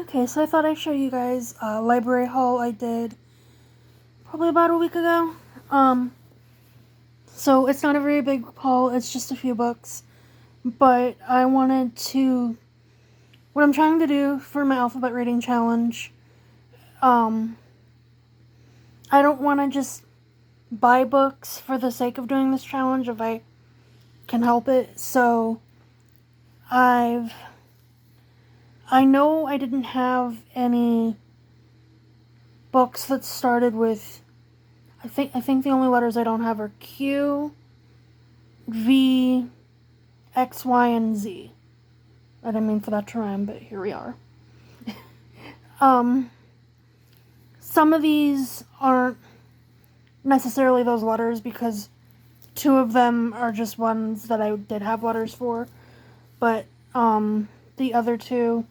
Okay, so I thought I'd show you guys a library haul I did probably about a week ago. So it's not a very big haul, it's just a few books. But what I'm trying to do for my alphabet reading challenge, I don't want to just buy books for the sake of doing this challenge if I can help it. So I know I didn't have any books that started with, I think the only letters I don't have are Q, V, X, Y, and Z. I didn't mean for that to rhyme, but here we are. Some of these aren't necessarily those letters because two of them are just ones that I did have letters for, but the other two,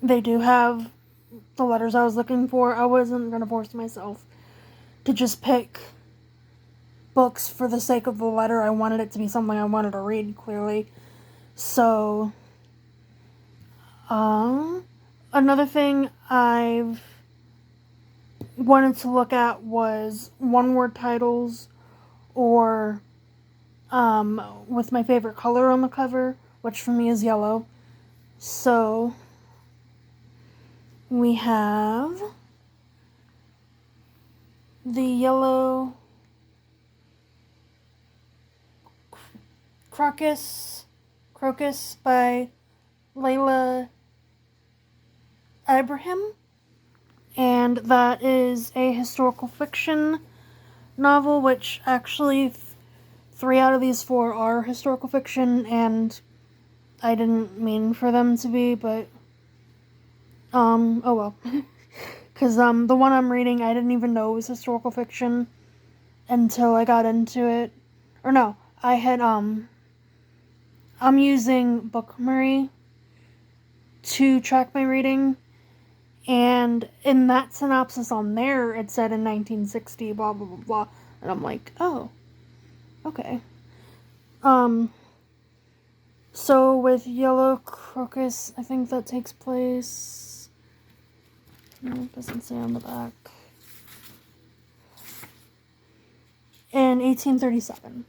they do have the letters I was looking for. I wasn't gonna force myself to just pick books for the sake of the letter. I wanted it to be something I wanted to read, clearly. So, another thing I've wanted to look at was one-word titles or with my favorite color on the cover, which for me is yellow. So, we have the yellow Crocus by Layla Ibrahim, and that is a historical fiction novel, which actually 3 out of these 4 are historical fiction, and I didn't mean for them to be, but oh well. Because the one I'm reading, I didn't even know was historical fiction until I got into it. Or no, I'm using Bookmary to track my reading, and in that synopsis on there, it said in 1960, blah, blah, blah, blah, and I'm like, oh, okay. So with Yellow Crocus, I think that takes place, no, it doesn't say on the back, in 1837.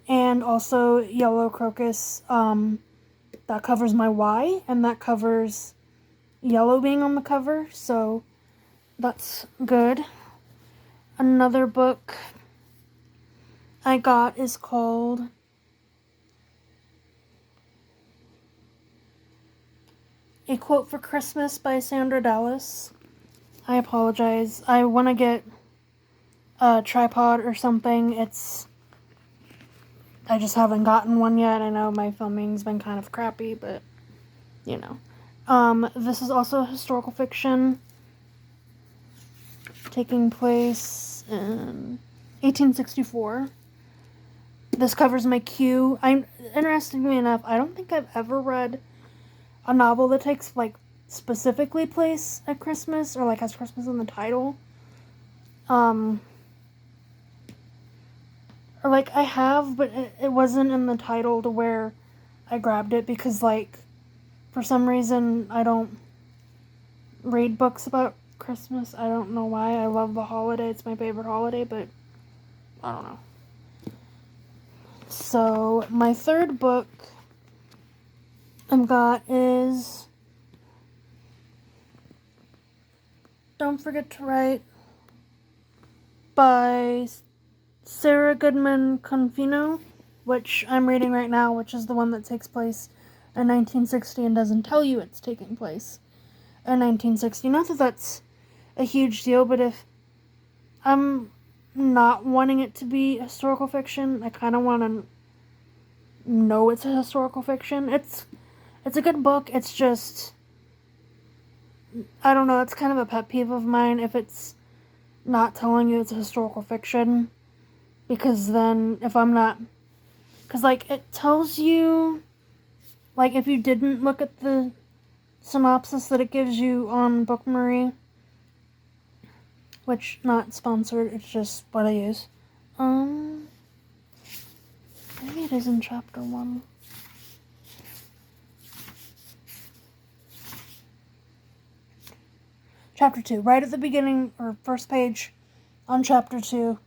And also Yellow Crocus, that covers my Y, and that covers yellow being on the cover, so that's good. Another book I got is called A Quote for Christmas by Sandra Dallas. I apologize. I want to get a tripod or something. I just haven't gotten one yet. I know my filming's been kind of crappy, but, you know. This is also historical fiction, taking place in 1864. This covers my Q. Interestingly enough, I don't think I've ever read a novel that takes, like, specifically place at Christmas, or, like, has Christmas in the title. Or, like, I have, but it wasn't in the title to where I grabbed it, because, like, for some reason, I don't read books about Christmas. I don't know why. I love the holiday. It's my favorite holiday, but I don't know. So, my third book I've got is Don't Forget to Write by Sarah Goodman Confino, which I'm reading right now, which is the one that takes place in 1960 and doesn't tell you it's taking place in 1960. Not that that's a huge deal, but if I'm not wanting it to be historical fiction, I kind of want to know it's a historical fiction. It's a good book. It's just, I don't know, it's kind of a pet peeve of mine if it's not telling you it's a historical fiction. Because then, if I'm not... Because, like, it tells you... Like, if you didn't look at the synopsis that it gives you on Bookmary, which, not sponsored, it's just what I use. Maybe it is in chapter 1. Chapter 2. Right at the beginning, or first page on Chapter 2,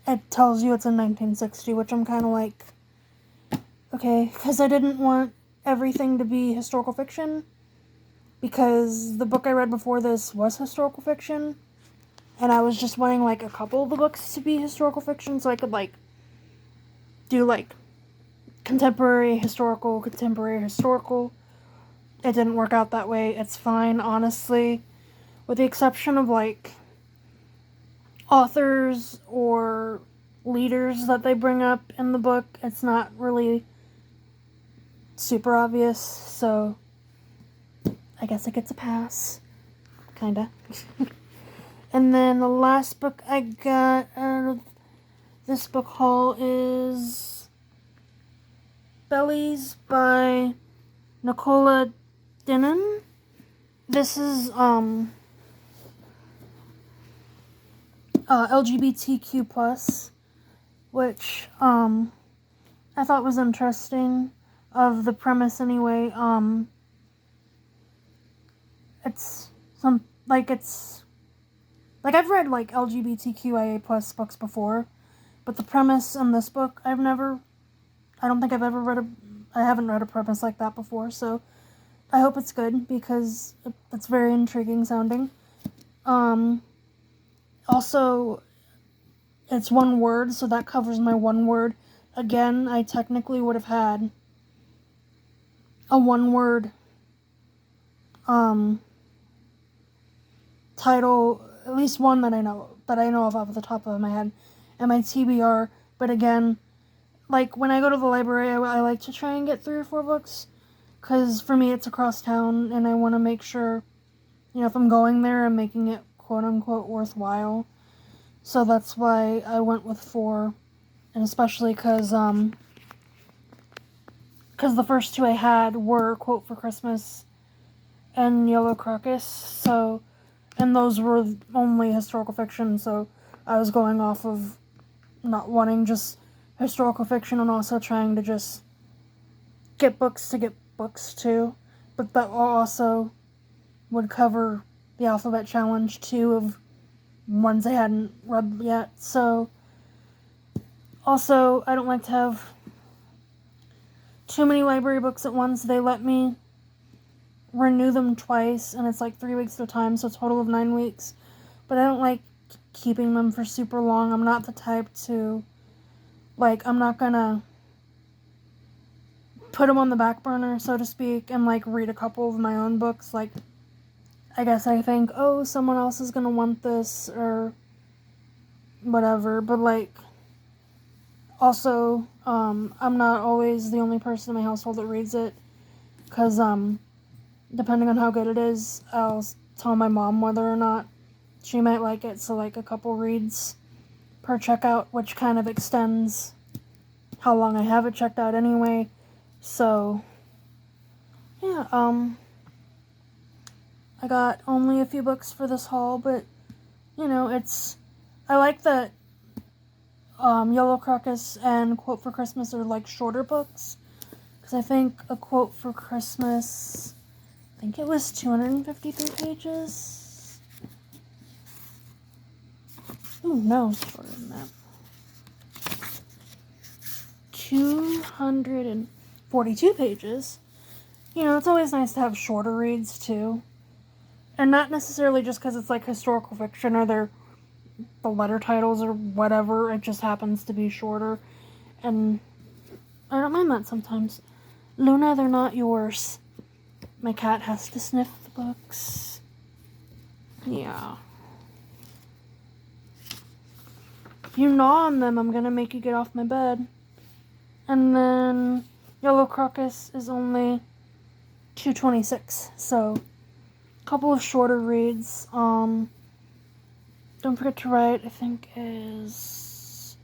it tells you it's in 1960, which I'm kind of like, okay, because I didn't want everything to be historical fiction, because the book I read before this was historical fiction, and I was just wanting, like, a couple of the books to be historical fiction, so I could, like, do, like, contemporary, historical. It didn't work out that way. It's fine, honestly, with the exception of, like, authors or leaders that they bring up in the book. It's not really super obvious, so I guess it gets a pass. Kinda. And then the last book I got out of this book haul is Bellies by Nicola Dinnan. This is LGBTQ+, which I thought was interesting of the premise anyway. It's I've read like LGBTQIA+ books before, but the premise in this book I haven't read a premise like that before, so I hope it's good because it's very intriguing sounding. Also, it's one word, so that covers my one word. Again, I technically would have had a one word title, at least one that I know of off the top of my head, and my TBR. But again, like when I go to the library, I like to try and get 3 or 4 books, because for me it's across town, and I want to make sure, if I'm going there, I'm making it quote-unquote worthwhile. So that's why I went with 4, and especially because the first 2 I had were Quote for Christmas and Yellow Crocus, so, and those were only historical fiction, so I was going off of not wanting just historical fiction and also trying to just get books too, but that also would cover the Alphabet Challenge too, of ones I hadn't read yet. So also, I don't like to have too many library books at once. They let me renew them twice, and it's like 3 weeks at a time, so a total of 9 weeks. But I don't like keeping them for super long. I'm not the type to, I'm not gonna put them on the back burner, so to speak, and read a couple of my own books. I guess I think, oh, someone else is gonna want this, or whatever, but also, I'm not always the only person in my household that reads it, because, depending on how good it is, I'll tell my mom whether or not she might like it, so, a couple reads per checkout, which kind of extends how long I have it checked out anyway, so, yeah, I got only a few books for this haul, but, I like that Yellow Crocus and Quote for Christmas are, shorter books, because I think A Quote for Christmas, I think it was 253 pages. Ooh, no, it's shorter than that. 242 pages. It's always nice to have shorter reads, too. And not necessarily just because it's, historical fiction or the letter titles or whatever. It just happens to be shorter. And I don't mind that sometimes. Luna, they're not yours. My cat has to sniff the books. Yeah. If you gnaw on them, I'm gonna make you get off my bed. And then Yellow Crocus is only 226, so a couple of shorter reads. Don't Forget to Write, I think is,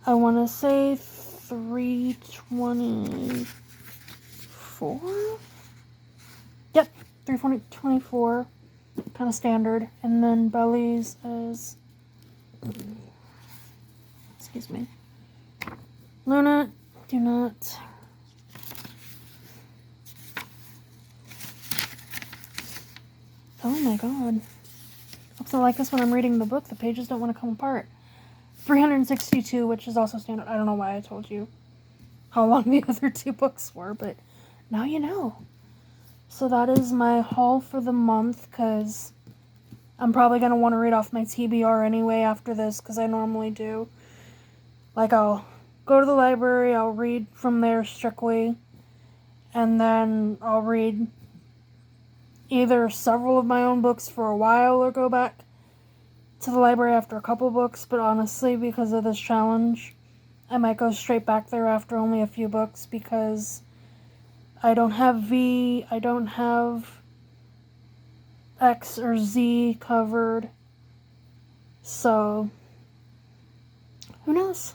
I want to say 324? Yep, 324, kind of standard. And then Bellies is, excuse me, Luna, do not Oh my god. Also like this when I'm reading the book, the pages don't want to come apart. 362, which is also standard. I don't know why I told you how long the other two books were, but now you know. So that is my haul for the month, because I'm probably going to want to read off my TBR anyway after this, because I normally do. Like, I'll go to the library, I'll read from there strictly, and then I'll read either several of my own books for a while or go back to the library after a couple books, but honestly, because of this challenge, I might go straight back there after only a few books, because I don't have V, I don't have X or Z covered, so who knows?